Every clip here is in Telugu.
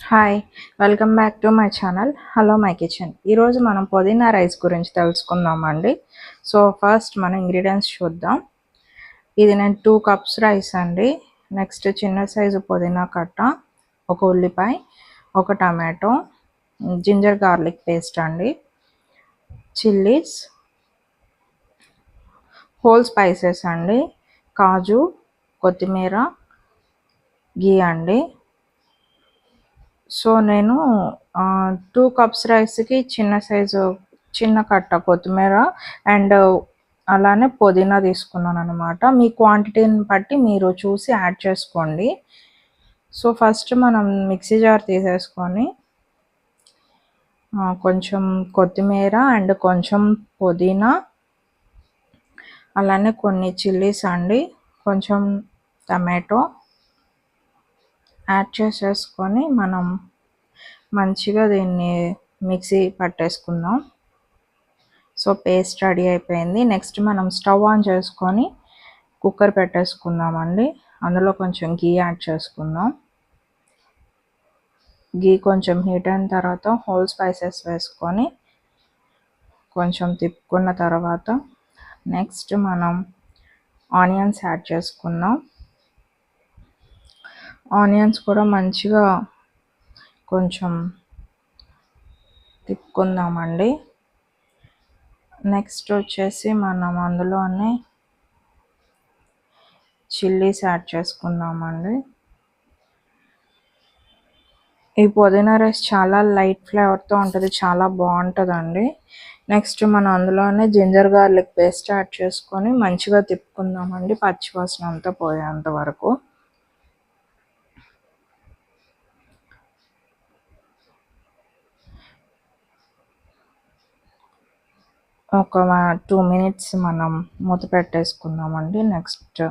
Hi! Welcome back to my channel hello my kitchen. ఈరోజు మనం పుదీనా రైస్ గురించి తెలుసుకుందామండి. సో ఫస్ట్ మనం ఇంగ్రీడియంట్స్ చూద్దాం. ఇది నేను 2 కప్స్ రైస్ అండి. నెక్స్ట్ చిన్న సైజు పుదీనా కట్ట, ఒక ఉల్లిపాయ, ఒక టమాటో, జింజర్ గార్లిక్ పేస్ట్ అండి, చిల్లీస్, హోల్ స్పైసెస్ అండి, కాజు, కొత్తిమీర, ఘీ అండి. సో నేను 2 కప్స్ రైస్కి చిన్న కట్ట కొత్తిమీర అండ్ అలానే పుదీనా తీసుకున్నాను అనమాట. మీ క్వాంటిటీని బట్టి మీరు చూసి యాడ్ చేసుకోండి. సో ఫస్ట్ మనం మిక్సీ జార్ తీసేసుకొని కొంచెం కొత్తిమీర అండ్ కొంచెం పుదీనా, అలానే కొన్ని చిల్లీస్ అండి, కొంచెం టమాటో యాడ్ చేసేసుకొని మనం మంచిగా దీన్ని మిక్సీ పట్టేసుకుందాం. సో పేస్ట్ రెడీ అయిపోయింది. నెక్స్ట్ మనం స్టవ్ ఆన్ చేసుకొని కుక్కర్ పెట్టేసుకుందామండి. అందులో కొంచెం ఘీ యాడ్ చేసుకుందాం. ఘీ కొంచెం హీట్ అయిన తర్వాత హోల్ స్పైసెస్ వేసుకొని కొంచెం తిప్పుకున్న తర్వాత నెక్స్ట్ మనం ఆనియన్స్ యాడ్ చేసుకుందాం. ఆనియన్స్ కూడా మంచిగా కొంచెం తిప్పుకుందామండి. నెక్స్ట్ వచ్చేసి మనం అందులోనే చిల్లీస్ యాడ్ చేసుకుందామండి. ఈ పుదీనా రైస్ చాలా లైట్ ఫ్లేవర్తో ఉంటుంది, చాలా బాగుంటుందండి. నెక్స్ట్ మనం అందులోనే జింజర్ గార్లిక్ పేస్ట్ యాడ్ చేసుకొని మంచిగా తిప్పుకుందామండి, పచ్చివాసన అంతా పోయేంత వరకు. ఒక 2 మినిట్స్ మనం మూత పెట్టేసుకుందామండి. నెక్స్ట్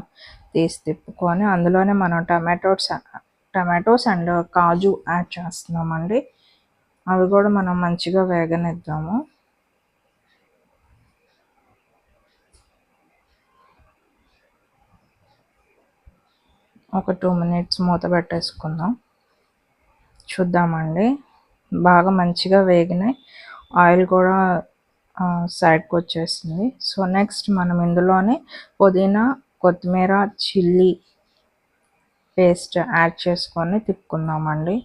తీసి తిప్పుకొని అందులోనే మనం టమాటోస్ అండ్ కాజు యాడ్ చేస్తున్నామండి. అవి కూడా మనం మంచిగా వేగనిద్దాము. ఒక 2 మినిట్స్ మూత పెట్టేసుకుందాం. చూద్దామండి, బాగా మంచిగా వేగినాయి, ఆయిల్ కూడా సైడ్కి వచ్చేసింది. సో నెక్స్ట్ మనం ఇందులోనే పుదీనా, కొత్తిమీర, చిల్లీ పేస్ట్ యాడ్ చేసుకొని తిప్పుకుందామండి.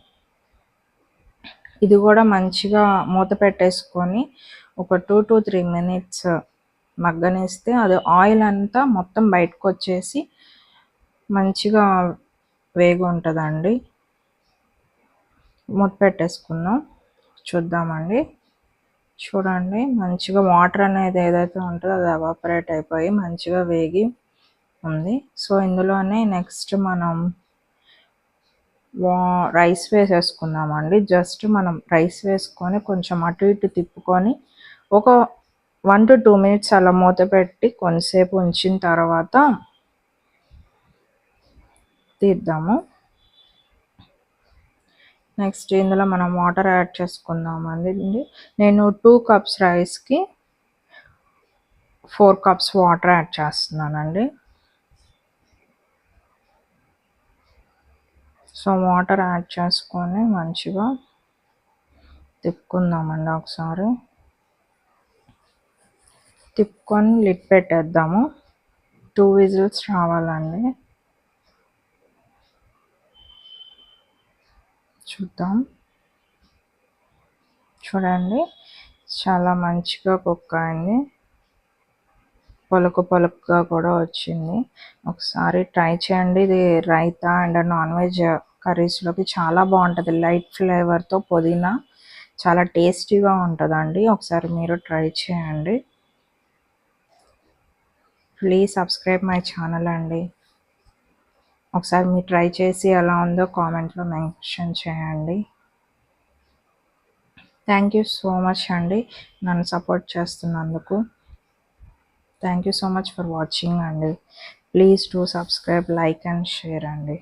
ఇది కూడా మంచిగా మూత పెట్టేసుకొని ఒక 2 to 3 మినిట్స్ మగ్గనిస్తే అది ఆయిల్ అంతా మొత్తం బయటకు వచ్చేసి మంచిగా వేగి ఉంటుందండి. మూత పెట్టేసుకుందాం. చూద్దామండి. చూడండి, మంచిగా వాటర్ అనేది ఏదైతే ఉంటుందో అది ఎవాపరేట్ అయిపోయి మంచిగా వేగి ఉంది. సో ఇందులోనే నెక్స్ట్ మనం రైస్ వేసేసుకుందామండి. జస్ట్ మనం రైస్ వేసుకొని కొంచెం అటు ఇటు తిప్పుకొని ఒక 1 to 2 మినిట్స్ అలా మూత పెట్టి కొంతసేపు ఉంచిన తర్వాత తీద్దాము. నెక్స్ట్ ఇందులో మనం వాటర్ యాడ్ చేసుకుందామండి. నేను 2 కప్స్ రైస్కి 4 కప్స్ వాటర్ యాడ్ చేస్తున్నానండి. సో వాటర్ యాడ్ చేసుకొని మంచిగా తిప్పుకుందామండి. ఒకసారి తిప్పుకొని లిడ్ పెట్టేద్దాము. 2 విజిల్స్ రావాలండి. చూద్దాం. చూడండి, చాలా మంచిగా కుక్ అయింది, పలుకుగా కూడా వచ్చింది. ఒకసారి ట్రై చేయండి. ఇది రైతా అండ్ నాన్ వెజ్ కర్రీస్లోకి చాలా బాగుంటుంది. లైట్ ఫ్లేవర్తో పుదీనా చాలా టేస్టీగా ఉంటుందండి. ఒకసారి మీరు ట్రై చేయండి. ప్లీజ్ సబ్స్క్రైబ్ మై ఛానల్ అండి. ఒకసారి మీరు ట్రై చేసి ఎలా ఉందో కామెంట్లో మెన్షన్ చేయండి. థ్యాంక్ యూ సో మచ్ అండి నన్ను సపోర్ట్ చేస్తున్నందుకు. Thank you so much for watching అండి. Please do subscribe, like and share అండి.